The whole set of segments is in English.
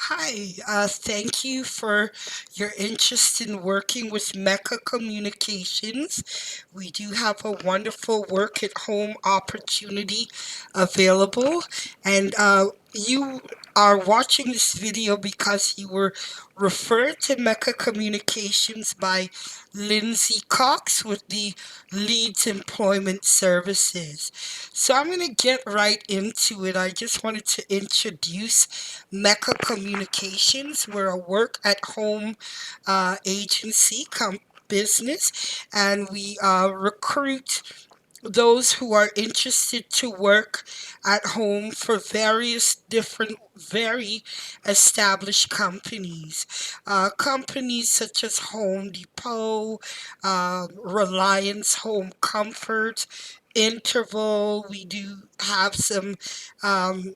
Hi, thank you for your interest in working with Mekka Communications. We do have a wonderful work at home opportunity available, and you are watching this video because you were referred to Mekka Communications by Lindsay Cox with the Leeds Employment Services. So I'm going to get right into it. I just wanted to introduce Mekka Communications. We're a work at home agency business, and we recruit those who are interested to work at home for various different, very established companies. Companies such as Home Depot, Reliance Home Comfort, Interval. We do have some um,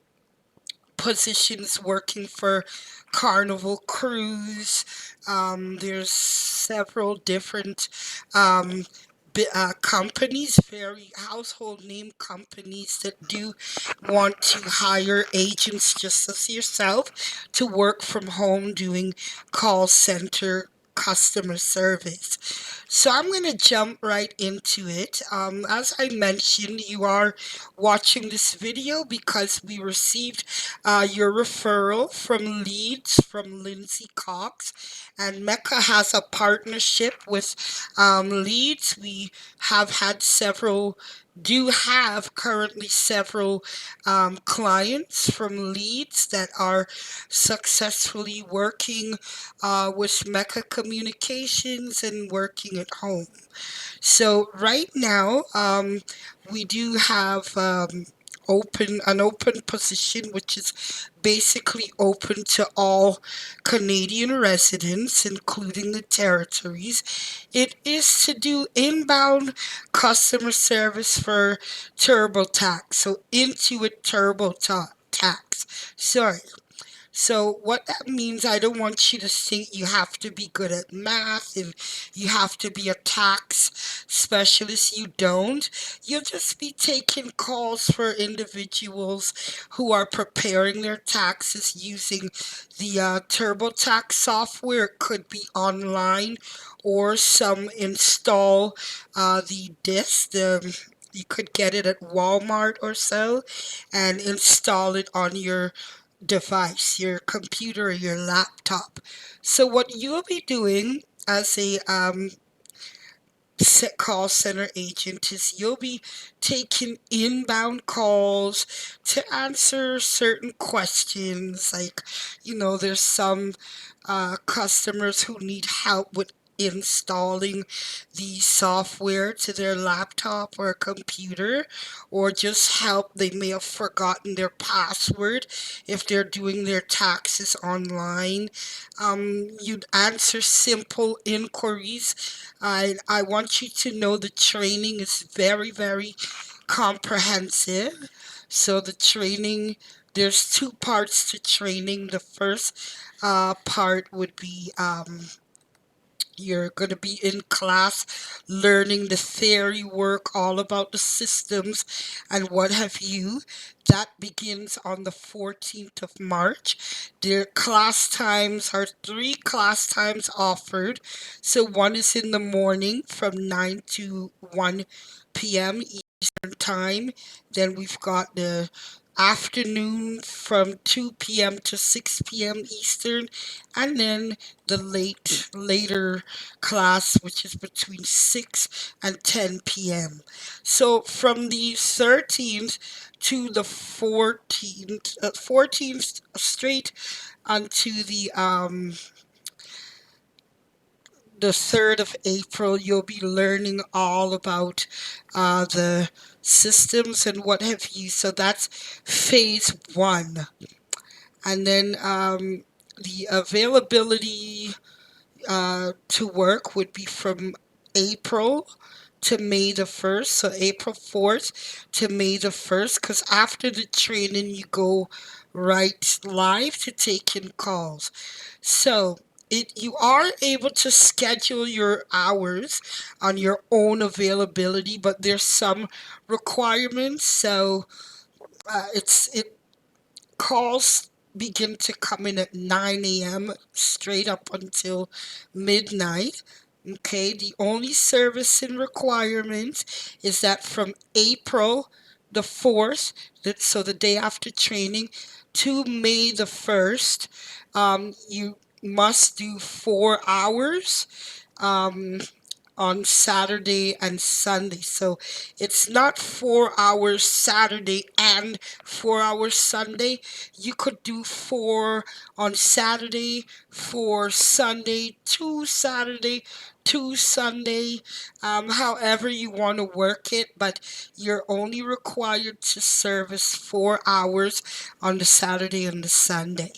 positions working for Carnival Cruise. There's several different um, companies, very household name companies that do want to hire agents just as yourself to work from home doing call center customer service. So I'm going to jump right into it. As I mentioned, you are watching this video because we received your referral from Leeds from Lindsay Cox, and Mecca has a partnership with Leeds. We have had several, do have currently several clients from Leeds that are successfully working with Mecca Communications and working at home. So right now, we do have an open position, which is basically open to all Canadian residents, including the territories. It is to do inbound customer service for TurboTax, so Intuit TurboTax. Sorry. So what that means, I don't want you to think you have to be good at math and you have to be a tax specialist. You don't. You'll just be taking calls for individuals who are preparing their taxes using the TurboTax software. It could be online, or some install the disc. You could get it at Walmart or so and install it on your device, your computer, or your laptop. So what you'll be doing as a call center agent is you'll be taking inbound calls to answer certain questions. Like, there's some customers who need help with installing the software to their laptop or computer, or just help. They may have forgotten their password if they're doing their taxes online. You'd answer simple inquiries. I want you to know the training is very, very comprehensive. So the training, there's two parts to training. The first part would be you're going to be in class learning the theory work, all about the systems and what have you. That begins on the 14th of March. Their class times are three class times offered. So one is in the morning from 9 to 1 p.m. Eastern Time. Then we've got the afternoon from 2 p.m. to 6 p.m. Eastern, and then the later class, which is between 6 and 10 p.m. So from the 13th to the 14th straight onto the 3rd of April, you'll be learning all about the systems and what have you. So that's phase one. And then the availability to work would be from April to May the 1st, so April 4th to May the 1st, because after the training, you go right live to take in calls. So you are able to schedule your hours on your own availability, but there's some requirements. So it calls begin to come in at 9 a.m. straight up until midnight. Okay, the only service and requirement is that from April the 4th, so the day after training, to May the 1st, you must do 4 hours. Um, on Saturday and Sunday. So it's not 4 hours Saturday and 4 hours Sunday. You could do four on Saturday, four Sunday, two Saturday, two Sunday, however you want to work it, but you're only required to service 4 hours on the Saturday and the Sunday.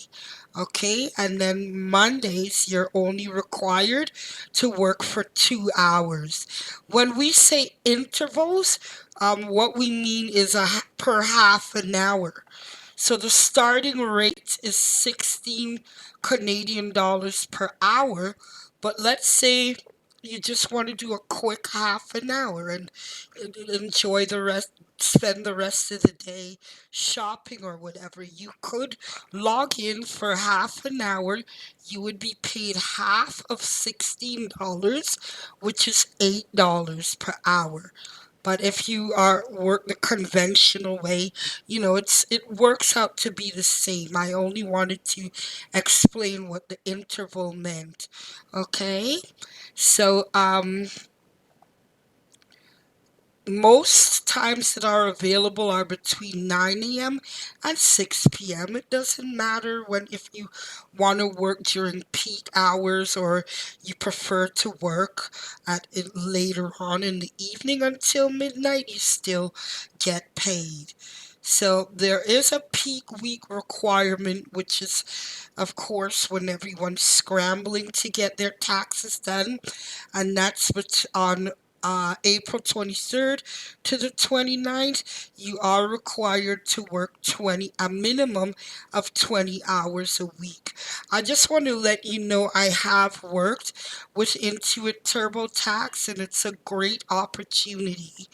Okay, and then Mondays, you're only required to work for 2 hours. When we say intervals, what we mean is per half an hour. So the starting rate is 16 Canadian dollars per hour, but let's say you just want to do a quick half an hour and enjoy the rest, spend the rest of the day shopping or whatever. You could log in for half an hour. You would be paid half of $16, which is $8 per hour. But if you are work the conventional way, it works out to be the same. I only wanted to explain what the interval meant. Okay? So, most times that are available are between 9 a.m. and 6 p.m. It doesn't matter when if you want to work during peak hours or you prefer to work at it later on in the evening until midnight, you still get paid. So there is a peak week requirement, which is, of course, when everyone's scrambling to get their taxes done, and that's what's on April 23rd to the 29th. You are required to work a minimum of 20 hours a week. I just want to let you know I have worked with Intuit TurboTax, and it's a great opportunity.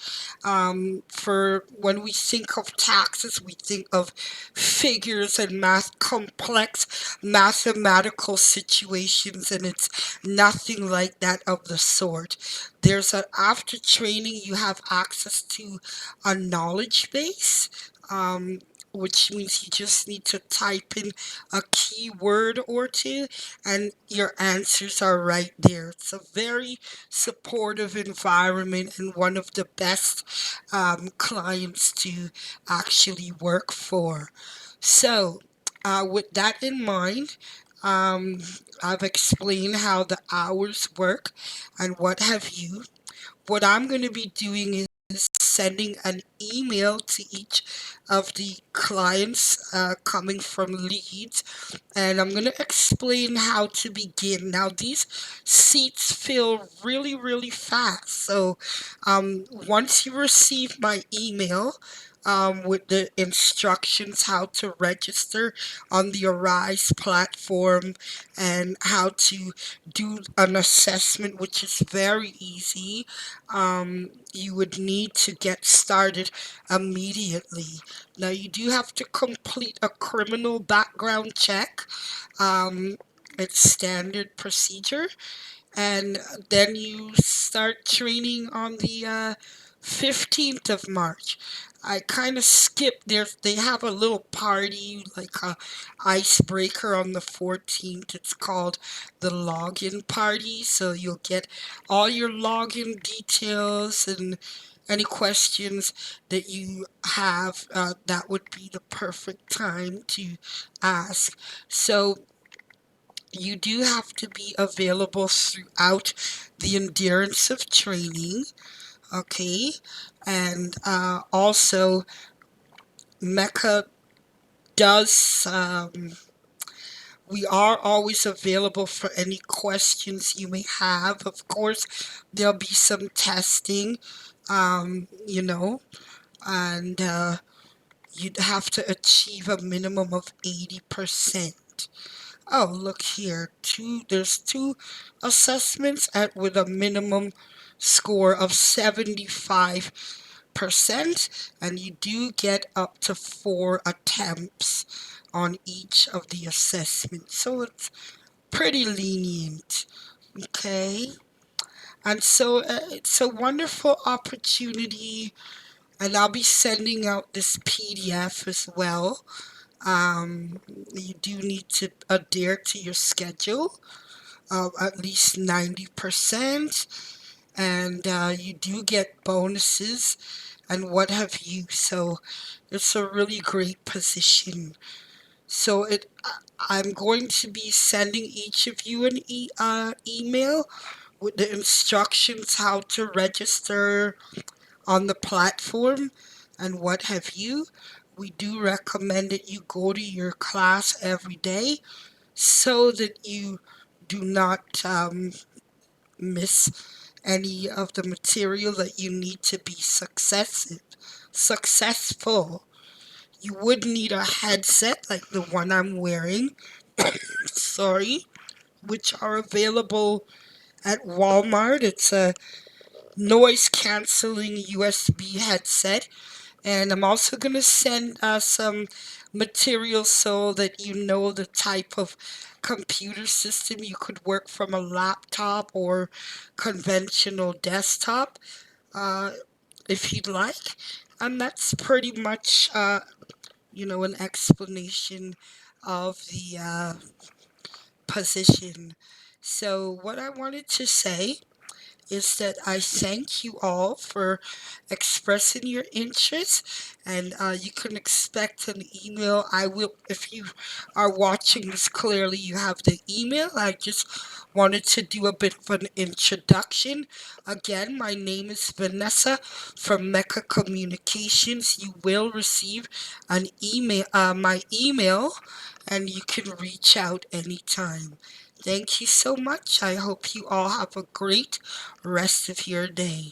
For when we think of taxes, we think of figures and complex mathematical situations, and it's nothing like that of the sort. After training, you have access to a knowledge base, which means you just need to type in a keyword or two, and your answers are right there. It's a very supportive environment and one of the best clients to actually work for. So, with that in mind, um, I've explained how the hours work and what have you. What I'm going to be doing is sending an email to each of the clients coming from Leeds, and I'm going to explain how to begin. Now, these seats fill really, really fast. So, once you receive my email, with the instructions how to register on the Arise platform and how to do an assessment, which is very easy, you would need to get started immediately. Now, you do have to complete a criminal background check. Um, it's standard procedure, and then you start training on the 15th of March. I kind of skipped there. They have a little party, like a icebreaker on the 14th. It's called the login party. So you'll get all your login details and any questions that you have. That would be the perfect time to ask. So you do have to be available throughout the endurance of training, okay? And also, Mecca does, we are always available for any questions you may have. Of course, there'll be some testing, um, you know, and you'd have to achieve a minimum of 80%. Oh, look here. There's two assessments with a minimum score of 75%, and you do get up to 4 attempts on each of the assessments. So it's pretty lenient. Okay. And so it's a wonderful opportunity, and I'll be sending out this PDF as well. Um, you do need to adhere to your schedule, at least 90%, and you do get bonuses and what have you. So it's a really great position. So I'm going to be sending each of you an email with the instructions how to register on the platform and what have you. We do recommend that you go to your class every day so that you do not miss any of the material that you need to be successful. You would need a headset like the one I'm wearing, sorry, which are available at Walmart. It's a noise canceling USB headset. And I'm also going to send some materials so that you know the type of computer system. You could work from a laptop or conventional desktop uh, if you'd like. And that's pretty much, an explanation of the position. So, what I wanted to say is that I thank you all for expressing your interest, and you can expect an email. I will, if you are watching this clearly, you have the email. I just wanted to do a bit of an introduction. Again, my name is Vanessa from Mekka Communications. You will receive an email, my email, and you can reach out anytime. Thank you so much. I hope you all have a great rest of your day.